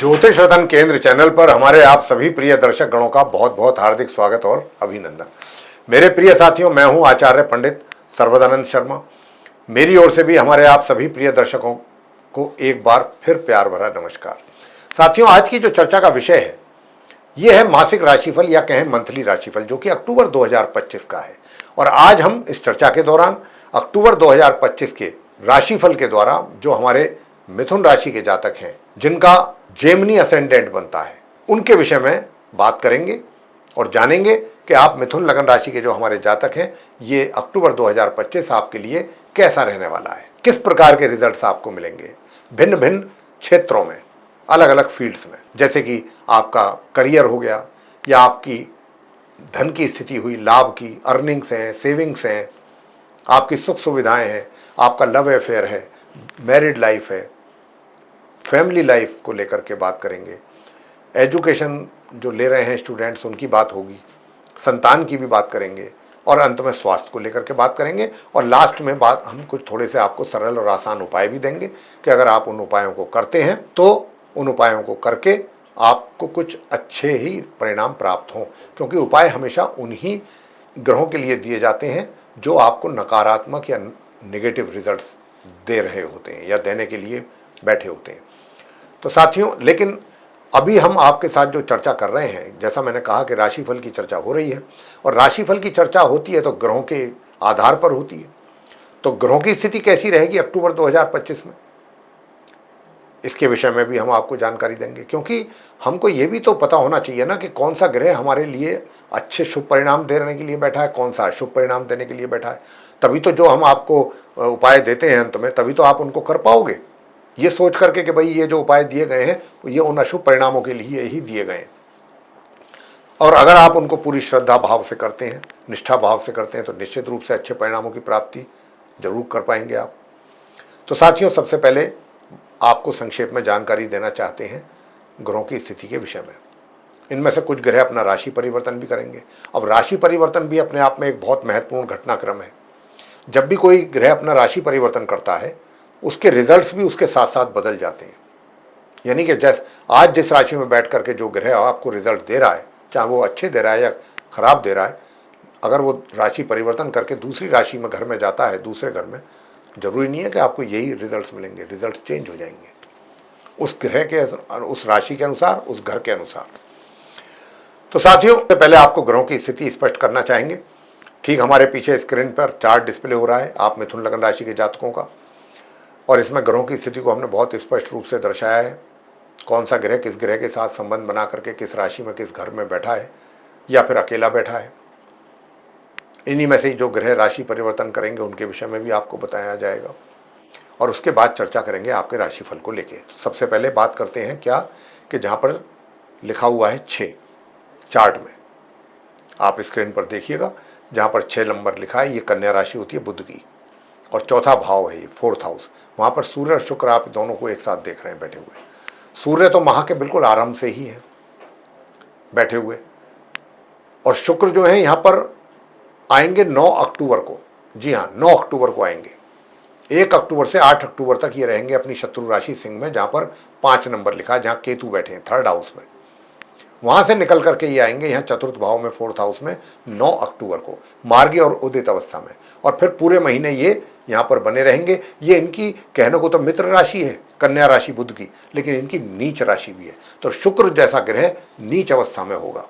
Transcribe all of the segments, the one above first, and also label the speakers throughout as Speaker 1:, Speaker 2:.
Speaker 1: ज्योतिष रतन केंद्र चैनल पर हमारे आप सभी प्रिय दर्शक गणों का बहुत बहुत हार्दिक स्वागत और अभिनंदन। मेरे प्रिय साथियों, मैं हूं आचार्य पंडित सर्वदानंद शर्मा। मेरी ओर से भी हमारे आप सभी प्रिय दर्शकों को एक बार फिर प्यार भरा नमस्कार। साथियों, आज की जो चर्चा का विषय है ये है मासिक राशिफल या कहें मंथली राशिफल, जो कि अक्टूबर 2025 का है। और आज हम इस चर्चा के दौरान अक्टूबर 2025 के राशिफल के द्वारा जो हमारे मिथुन राशि के जातक हैं जिनका जेमिनी असेंडेंट बनता है, उनके विषय में बात करेंगे और जानेंगे कि आप मिथुन लगन राशि के जो हमारे जातक हैं ये अक्टूबर 2025 आपके लिए कैसा रहने वाला है, किस प्रकार के रिजल्ट्स आपको मिलेंगे भिन्न भिन्न क्षेत्रों में, अलग अलग फील्ड्स में, जैसे कि आपका करियर हो गया या आपकी धन की स्थिति हुई, लाभ की, अर्निंग्स हैं, सेविंग्स हैं, आपकी सुख सुविधाएं हैं, आपका लव अफेयर है, मैरिड लाइफ है, फैमिली लाइफ को लेकर के बात करेंगे, एजुकेशन जो ले रहे हैं स्टूडेंट्स उनकी बात होगी, संतान की भी बात करेंगे और अंत में स्वास्थ्य को लेकर के बात करेंगे। और लास्ट में बात हम कुछ थोड़े से आपको सरल और आसान उपाय भी देंगे कि अगर आप उन उपायों को करते हैं तो उन उपायों को करके आपको कुछ अच्छे ही परिणाम प्राप्त हों, क्योंकि उपाय हमेशा उन्हीं ग्रहों के लिए दिए जाते हैं जो आपको नकारात्मक या नेगेटिव रिजल्ट्स दे रहे होते हैं या देने के लिए बैठे होते हैं। तो साथियों, लेकिन अभी हम आपके साथ जो चर्चा कर रहे हैं, जैसा मैंने कहा कि राशिफल की चर्चा हो रही है और राशिफल की चर्चा होती है तो ग्रहों के आधार पर होती है। तो ग्रहों की स्थिति कैसी रहेगी अक्टूबर 2025 में, इसके विषय में भी हम आपको जानकारी देंगे, क्योंकि हमको ये भी तो पता होना चाहिए ना कि कौन सा ग्रह हमारे लिए अच्छे शुभ परिणाम देने के लिए बैठा है, कौन सा अशुभ परिणाम देने के लिए बैठा है। तभी तो जो हम आपको उपाय देते हैं अंत में, तभी तो आप उनको कर पाओगे, ये सोच करके कि भाई ये जो उपाय दिए गए हैं ये उन अशुभ परिणामों के लिए ही दिए गए हैं। और अगर आप उनको पूरी श्रद्धा भाव से करते हैं, निष्ठा भाव से करते हैं, तो निश्चित रूप से अच्छे परिणामों की प्राप्ति जरूर कर पाएंगे आप। तो साथियों, सबसे पहले आपको संक्षेप में जानकारी देना चाहते हैं ग्रहों की स्थिति के विषय में। इनमें से कुछ ग्रह अपना राशि परिवर्तन भी करेंगे। अब राशि परिवर्तन भी अपने आप में एक बहुत महत्वपूर्ण घटनाक्रम है। जब भी कोई ग्रह अपना राशि परिवर्तन करता है उसके रिजल्ट्स भी उसके साथ साथ बदल जाते हैं। यानी कि जैसे आज जिस राशि में बैठ करके जो ग्रह आपको रिजल्ट दे रहा है, चाहे वो अच्छे दे रहा है या खराब दे रहा है, अगर वो राशि परिवर्तन करके दूसरी राशि में घर में जाता है, दूसरे घर में, जरूरी नहीं है कि आपको यही रिजल्ट्स मिलेंगे, रिजल्ट चेंज हो जाएंगे उस ग्रह के, उस राशि के अनुसार, उस घर के अनुसार। तो साथियों, पहले आपको ग्रहों की स्थिति स्पष्ट करना चाहेंगे। ठीक हमारे पीछे स्क्रीन पर चार्ट डिस्प्ले हो रहा है आप मिथुन लगन राशि के जातकों का, और इसमें ग्रहों की स्थिति को हमने बहुत स्पष्ट रूप से दर्शाया है। कौन सा ग्रह किस ग्रह के साथ संबंध बना करके किस राशि में किस घर में बैठा है या फिर अकेला बैठा है। इन्हीं में से ही जो ग्रह राशि परिवर्तन करेंगे उनके विषय में भी आपको बताया जाएगा और उसके बाद चर्चा करेंगे आपके राशिफल को लेके। तो सबसे पहले बात करते हैं क्या कि जहाँ पर लिखा हुआ है 6 चार्ट में, आप स्क्रीन पर देखिएगा, जहाँ पर 6 नंबर लिखा है, ये कन्या राशि होती है बुध की, और चौथा भाव है ये 4th हाउस। वहाँ पर सूर्य और शुक्र आप दोनों को एक साथ देख रहे हैं बैठे हुए। सूर्य तो माह के बिल्कुल आरंभ से ही है बैठे हुए, और शुक्र जो है यहाँ पर आएंगे 9 अक्टूबर को। जी हाँ, 9 अक्टूबर को आएंगे। 1 अक्टूबर से 8 अक्टूबर तक ये रहेंगे अपनी शत्रु राशि सिंह में, जहाँ पर 5 नंबर लिखा है, जहाँ केतु बैठे हैं 3rd हाउस में। वहाँ से निकल करके ये आएंगे यहाँ 4th भाव में 4th हाउस में 9 अक्टूबर को, मार्गी और उदित अवस्था में, और फिर पूरे महीने ये यहाँ पर बने रहेंगे। ये इनकी कहने को तो मित्र राशि है कन्या राशि बुध की, लेकिन इनकी नीच राशि भी है। तो शुक्र जैसा ग्रह नीच अवस्था में होगा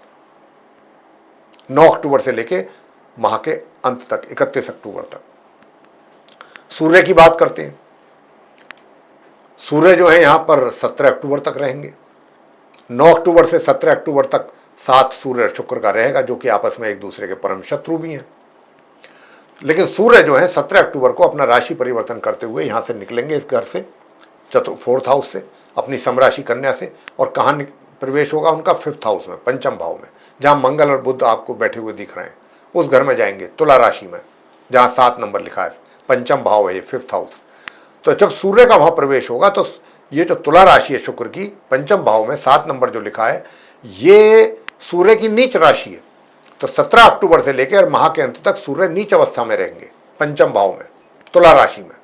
Speaker 1: 9 अक्टूबर से लेके माह के अंत तक, 31 अक्टूबर तक। सूर्य की बात करते हैं। सूर्य जो है यहाँ पर 17 अक्टूबर तक रहेंगे। 9 अक्टूबर से 17 अक्टूबर तक साथ सूर्य और शुक्र का रहेगा, जो कि आपस में एक दूसरे के परम शत्रु भी हैं। लेकिन सूर्य जो है 17 अक्टूबर को अपना राशि परिवर्तन करते हुए यहाँ से निकलेंगे इस घर से, 4th हाउस से, अपनी समराशि कन्या से, और कहाँ प्रवेश होगा उनका 5th हाउस में, पंचम भाव में, जहाँ मंगल और बुध आपको बैठे हुए दिख रहे हैं। उस घर में जाएंगे तुला राशि में, जहाँ 7 नंबर लिखा है, पंचम भाव है ये 5th हाउस। तो जब सूर्य का वहाँ प्रवेश होगा तो ये जो तुला राशि है शुक्र की, पंचम भाव में 7 नंबर जो लिखा है, ये सूर्य की नीच राशि है। तो 17 अक्टूबर से लेकर माह के अंत तक सूर्य नीच अवस्था में रहेंगे पंचम भाव में, तुला राशि में।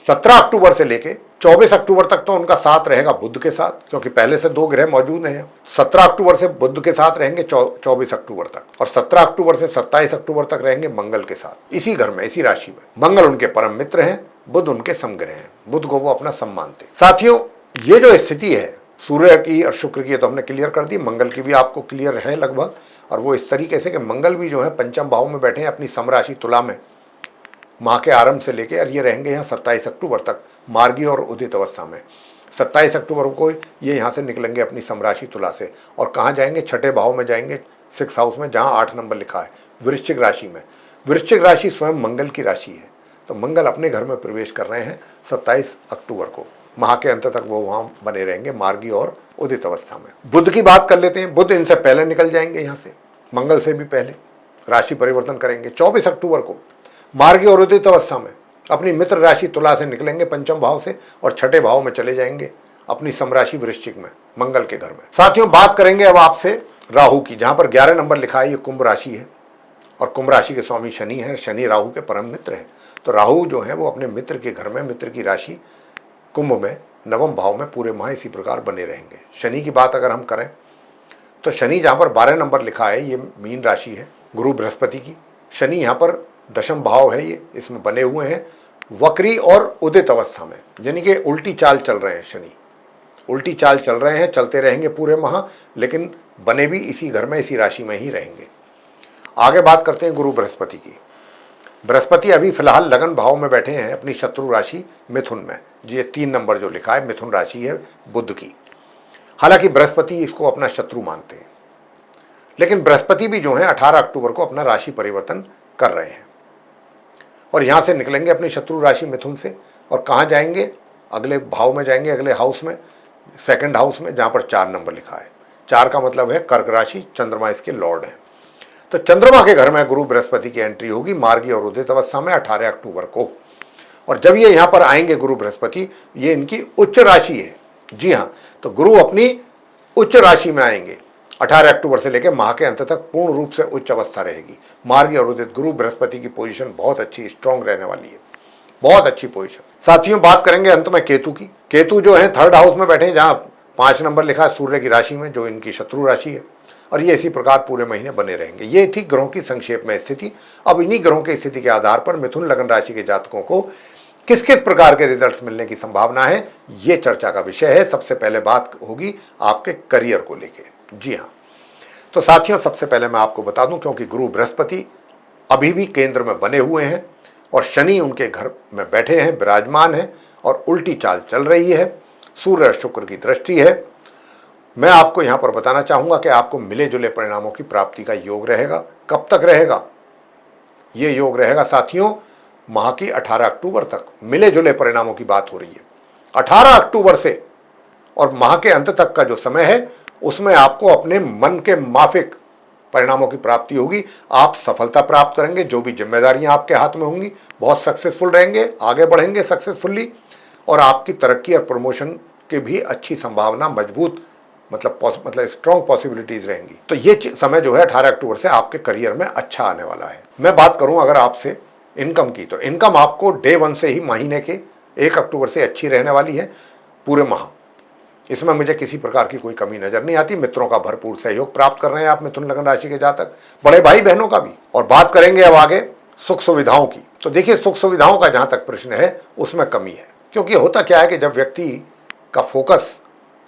Speaker 1: 17 अक्टूबर से लेकर 24 अक्टूबर तक तो उनका साथ रहेगा बुध के साथ, क्योंकि पहले से 2 ग्रह मौजूद हैं। 17 अक्टूबर से बुध के साथ रहेंगे 24 अक्टूबर तक, और 17 अक्टूबर से 27 अक्टूबर तक रहेंगे मंगल के साथ, इसी घर में, इसी राशि में। मंगल उनके परम मित्र हैं, बुध उनके समग्रह हैं, बुध को वो अपना सम मानते हैं। साथियों, ये जो स्थिति है सूर्य की और शुक्र की तो हमने क्लियर कर दी, मंगल की भी आपको क्लियर है लगभग, और वो इस तरीके से कि मंगल भी जो है पंचम भाव में बैठे हैं अपनी समराशि तुला में माह के आरंभ से लेकर, और ये रहेंगे यहाँ 27 अक्टूबर तक मार्गी और उदित अवस्था में। 27 अक्टूबर को ये यहाँ से निकलेंगे अपनी समराशि तुला से, और कहाँ जाएंगे, छठे भाव में जाएंगे, 6th हाउस में, जहाँ 8 नंबर लिखा है, वृश्चिक राशि में। वृश्चिक राशि स्वयं मंगल की राशि है, तो मंगल अपने घर में प्रवेश कर रहे हैं 27 अक्टूबर को। माह के अंत तक वो वहाँ बने रहेंगे मार्गी और उदित अवस्था में। बुध की बात कर लेते हैं। बुध इनसे पहले निकल जाएंगे यहाँ से, मंगल से भी पहले राशि परिवर्तन करेंगे। 24 अक्टूबर को मार्गी और उदित अवस्था में अपनी मित्र राशि तुला से निकलेंगे पंचम भाव से, और छठे भाव में चले जाएंगे अपनी समराशि वृश्चिक में, मंगल के घर में। साथियों, बात करेंगे अब आपसे राहु की, जहां पर 11 नंबर लिखा है, ये कुंभ राशि है, और कुंभ राशि के स्वामी शनि है, शनि राहु के परम मित्र है। तो राहु जो है वो अपने मित्र के घर में, मित्र की राशि कुंभ में, नवम भाव में पूरे माह इसी प्रकार बने रहेंगे। शनि की बात अगर हम करें तो शनि जहाँ पर 12 नंबर लिखा है, ये मीन राशि है गुरु बृहस्पति की। शनि यहाँ पर दशम भाव है, ये इसमें बने हुए हैं वक्री और उदित अवस्था में, यानी कि उल्टी चाल चल रहे हैं। शनि उल्टी चाल चल रहे हैं, चलते रहेंगे पूरे माह, लेकिन बने भी इसी घर में, इसी राशि में ही रहेंगे। आगे बात करते हैं गुरु बृहस्पति की। बृहस्पति अभी फिलहाल लगन भाव में बैठे हैं अपनी शत्रु राशि मिथुन में। ये 3 नंबर जो लिखा है मिथुन राशि है बुध की। हालांकि बृहस्पति इसको अपना शत्रु मानते हैं, लेकिन बृहस्पति भी जो है 18 अक्टूबर को अपना राशि परिवर्तन कर रहे हैं, और यहाँ से निकलेंगे अपनी शत्रु राशि मिथुन से, और कहाँ जाएंगे, अगले भाव में जाएंगे, अगले हाउस में, 2nd हाउस में, जहाँ पर 4 नंबर लिखा है। 4 का मतलब है कर्क राशि, चंद्रमा इसके लॉर्ड है। तो चंद्रमा के घर में गुरु बृहस्पति की एंट्री होगी मार्गी और उदित अवस्था में 18 अक्टूबर को। और जब ये यहाँ पर आएंगे गुरु बृहस्पति, ये इनकी उच्च राशि है। जी हाँ, तो गुरु अपनी उच्च राशि में आएंगे 18 अक्टूबर से लेकर माह के अंत तक पूर्ण रूप से उच्च अवस्था रहेगी। मार्गी और उदित गुरु बृहस्पति की पोजीशन बहुत अच्छी, स्ट्रांग रहने वाली है, बहुत अच्छी पोजीशन। साथियों, बात करेंगे अंत में केतु की। केतु जो है 3rd हाउस में बैठे हैं, जहाँ 5 नंबर लिखा है सूर्य की राशि में, जो इनकी शत्रु राशि है, और ये इसी प्रकार पूरे महीने बने रहेंगे। ये थी ग्रहों की संक्षेप में स्थिति। अब इन्हीं ग्रहों की स्थिति के आधार पर मिथुन लगन राशि के जातकों को किस किस प्रकार के रिजल्ट्स मिलने की संभावना है, ये चर्चा का विषय है। सबसे पहले बात होगी आपके करियर को लेके। जी हाँ, तो साथियों, सबसे पहले मैं आपको बता दूं, क्योंकि गुरु बृहस्पति अभी भी केंद्र में बने हुए हैं और शनि उनके घर में बैठे हैं, विराजमान हैं, और उल्टी चाल चल रही है, सूर्य और शुक्र की दृष्टि है। मैं आपको यहाँ पर बताना चाहूँगा कि आपको मिले जुले परिणामों की प्राप्ति का योग रहेगा। कब तक रहेगा ये योग? रहेगा साथियों माह की 18 अक्टूबर तक। मिले जुले परिणामों की बात हो रही है 18 अक्टूबर से, और माह के अंत तक का जो समय है उसमें आपको अपने मन के माफिक परिणामों की प्राप्ति होगी। आप सफलता प्राप्त करेंगे, जो भी जिम्मेदारियां आपके हाथ में होंगी, बहुत सक्सेसफुल रहेंगे, आगे बढ़ेंगे सक्सेसफुली, और आपकी तरक्की और प्रमोशन के भी अच्छी संभावना, मजबूत मतलब स्ट्रॉन्ग पॉसिबिलिटीज रहेंगी। तो ये समय जो है 18 अक्टूबर से आपके करियर में अच्छा आने वाला है। मैं बात करूं अगर आपसे इनकम की, तो इनकम आपको डे 1 से ही महीने के 1 अक्टूबर से अच्छी रहने वाली है पूरे माह। इसमें मुझे किसी प्रकार की कोई कमी नजर नहीं आती। मित्रों का भरपूर सहयोग प्राप्त कर रहे हैं आप मिथुन लगन राशि के जातक, बड़े भाई बहनों का भी। और बात करेंगे अब आगे सुख सुविधाओं की। तो देखिए, सुख सुविधाओं का जहां तक प्रश्न है उसमें कमी है, क्योंकि होता क्या है कि जब व्यक्ति का फोकस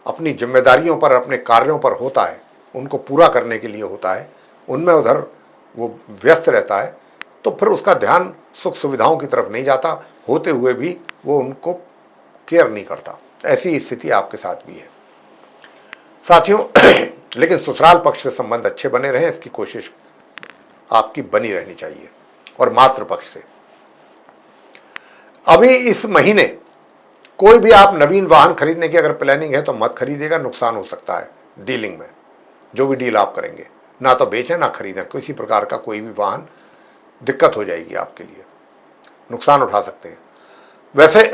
Speaker 1: अपनी जिम्मेदारियों पर, अपने कार्यों पर होता है, उनको पूरा करने के लिए होता है, उनमें उधर वो व्यस्त रहता है, तो फिर उसका ध्यान सुख सुविधाओं की तरफ नहीं जाता, होते हुए भी वो उनको केयर नहीं करता। ऐसी स्थिति आपके साथ भी है साथियों। लेकिन ससुराल पक्ष से संबंध अच्छे बने रहें, इसकी कोशिश आपकी बनी रहनी चाहिए। और मातृ पक्ष से अभी इस महीने कोई भी आप नवीन वाहन खरीदने की अगर प्लानिंग है तो मत खरीदेगा, नुकसान हो सकता है डीलिंग में। जो भी डील आप करेंगे, ना तो बेचें ना खरीदें, किसी प्रकार का कोई भी वाहन, दिक्कत हो जाएगी आपके लिए, नुकसान उठा सकते हैं। वैसे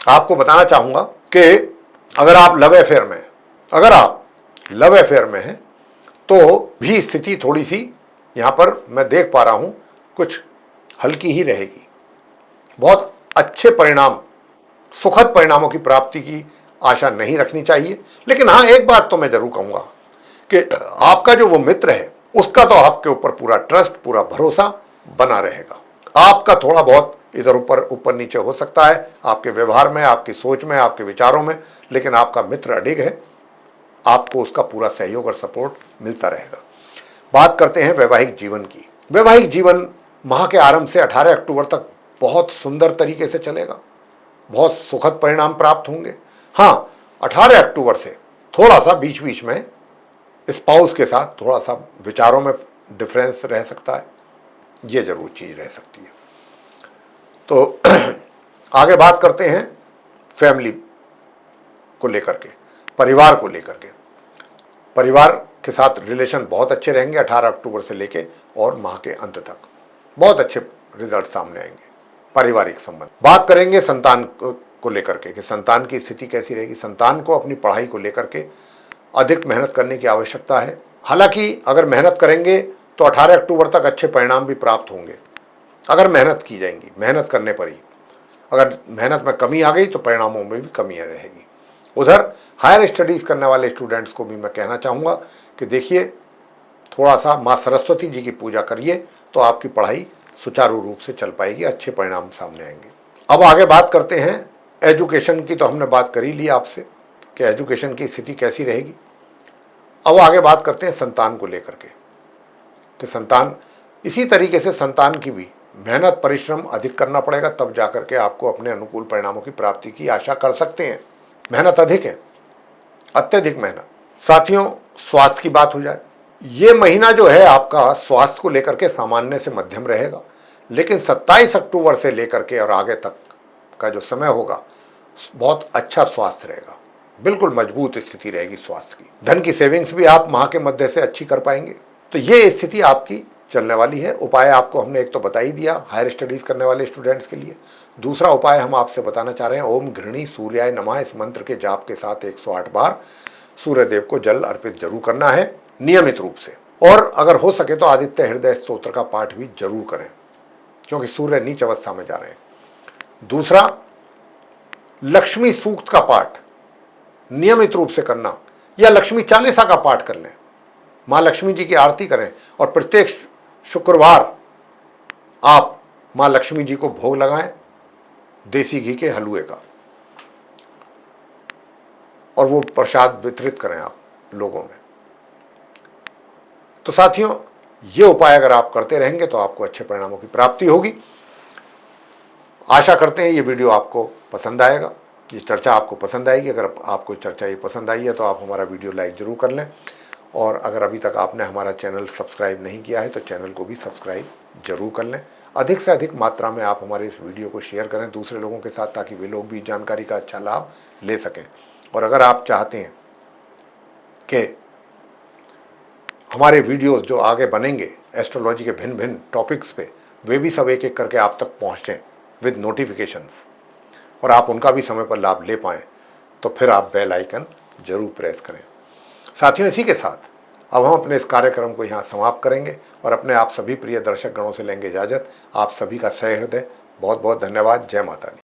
Speaker 1: आपको बताना चाहूँगा कि अगर आप लव अफेयर में हैं तो भी स्थिति थोड़ी सी यहाँ पर मैं देख पा रहा हूँ कुछ हल्की ही रहेगी। बहुत अच्छे परिणाम सुखद परिणामों की प्राप्ति की आशा नहीं रखनी चाहिए। लेकिन हाँ, एक बात तो मैं जरूर कहूंगा कि आपका जो वो मित्र है उसका तो आपके ऊपर पूरा ट्रस्ट, पूरा भरोसा बना रहेगा। आपका थोड़ा बहुत इधर ऊपर नीचे हो सकता है आपके व्यवहार में, आपकी सोच में, आपके विचारों में, लेकिन आपका मित्र अडिग है, आपको उसका पूरा सहयोग और सपोर्ट मिलता रहेगा। बात करते हैं वैवाहिक जीवन की। वैवाहिक जीवन माह के आरंभ से 18 अक्टूबर तक बहुत सुंदर तरीके से चलेगा, बहुत सुखद परिणाम प्राप्त होंगे। हाँ, 18 अक्टूबर से थोड़ा सा बीच बीच में स्पाउस के साथ थोड़ा सा विचारों में डिफरेंस रह सकता है, ये जरूर चीज रह सकती है। तो आगे बात करते हैं फैमिली को लेकर के, परिवार को लेकर के। परिवार के साथ रिलेशन बहुत अच्छे रहेंगे 18 अक्टूबर से लेके और माह के अंत तक बहुत अच्छे रिजल्ट सामने आएंगे पारिवारिक संबंध। बात करेंगे संतान को लेकर के कि संतान की स्थिति कैसी रहेगी। संतान को अपनी पढ़ाई को लेकर के अधिक मेहनत करने की आवश्यकता है। हालांकि अगर मेहनत करेंगे तो 18 अक्टूबर तक अच्छे परिणाम भी प्राप्त होंगे, अगर मेहनत की जाएंगी, मेहनत करने पर ही। अगर मेहनत में कमी आ गई तो परिणामों में भी कमी रहेगी। उधर हायर स्टडीज़ करने वाले स्टूडेंट्स को भी मैं कहना चाहूँगा कि देखिए, थोड़ा सा माँ सरस्वती जी की पूजा करिए तो आपकी पढ़ाई सुचारू रूप से चल पाएगी, अच्छे परिणाम सामने आएंगे। अब आगे बात करते हैं एजुकेशन की। तो हमने बात कर ही ली आपसे कि एजुकेशन की स्थिति कैसी रहेगी। अब आगे बात करते हैं संतान को लेकर के कि संतान, इसी तरीके से संतान की भी मेहनत परिश्रम अधिक करना पड़ेगा, तब जाकर के आपको अपने अनुकूल परिणामों की प्राप्ति की आशा कर सकते हैं। मेहनत अधिक है, अत्यधिक मेहनत। साथियों, स्वास्थ्य की बात हो जाए, ये महीना जो है आपका स्वास्थ्य को लेकर के सामान्य से मध्यम रहेगा, लेकिन 27 अक्टूबर से लेकर के और आगे तक का जो समय होगा बहुत अच्छा स्वास्थ्य रहेगा, बिल्कुल मजबूत स्थिति रहेगी स्वास्थ्य की। धन की सेविंग्स भी आप माह के मध्य से अच्छी कर पाएंगे। तो ये स्थिति आपकी चलने वाली है। उपाय आपको हमने एक तो बता ही दिया हायर स्टडीज करने वाले स्टूडेंट्स के लिए। दूसरा उपाय हम आपसे बताना चाह रहे हैं, ओम घृणी सूर्याय नमः, इस मंत्र के जाप के साथ 108 बार सूर्यदेव को जल अर्पित जरूर करना है नियमित रूप से। और अगर हो सके तो आदित्य हृदय स्तोत्र का पाठ भी जरूर करें, क्योंकि सूर्य नीच अवस्था में जा रहे हैं। दूसरा, लक्ष्मी सूक्त का पाठ नियमित रूप से करना, या लक्ष्मी चालीसा का पाठ कर लें, माँ लक्ष्मी जी की आरती करें और प्रत्येक शुक्रवार आप माँ लक्ष्मी जी को भोग लगाएं देसी घी के हलवे का, और वो प्रसाद वितरित करें आप लोगों में। तो साथियों, ये उपाय अगर आप करते रहेंगे तो आपको अच्छे परिणामों की प्राप्ति होगी। आशा करते हैं ये वीडियो आपको पसंद आएगा, ये चर्चा आपको पसंद आएगी। अगर आपको चर्चा ये पसंद आई है तो आप हमारा वीडियो लाइक जरूर कर लें, और अगर अभी तक आपने हमारा चैनल सब्सक्राइब नहीं किया है तो चैनल को भी सब्सक्राइब जरूर कर लें। अधिक से अधिक मात्रा में आप हमारे इस वीडियो को शेयर करें दूसरे लोगों के साथ, ताकि वे लोग भी जानकारी का अच्छा लाभ ले सकें। और अगर आप चाहते हैं कि हमारे वीडियोस जो आगे बनेंगे एस्ट्रोलॉजी के भिन्न भिन्न टॉपिक्स पे, वे भी सब एक एक करके आप तक पहुँचें विद नोटिफिकेशंस, और आप उनका भी समय पर लाभ ले पाएँ, तो फिर आप बेल आइकन जरूर प्रेस करें। साथियों, इसी के साथ अब हम अपने इस कार्यक्रम को यहाँ समाप्त करेंगे और अपने आप सभी प्रिय दर्शक गणों से लेंगे इजाज़त। आप सभी का सह हृदय बहुत बहुत धन्यवाद। जय माता दी।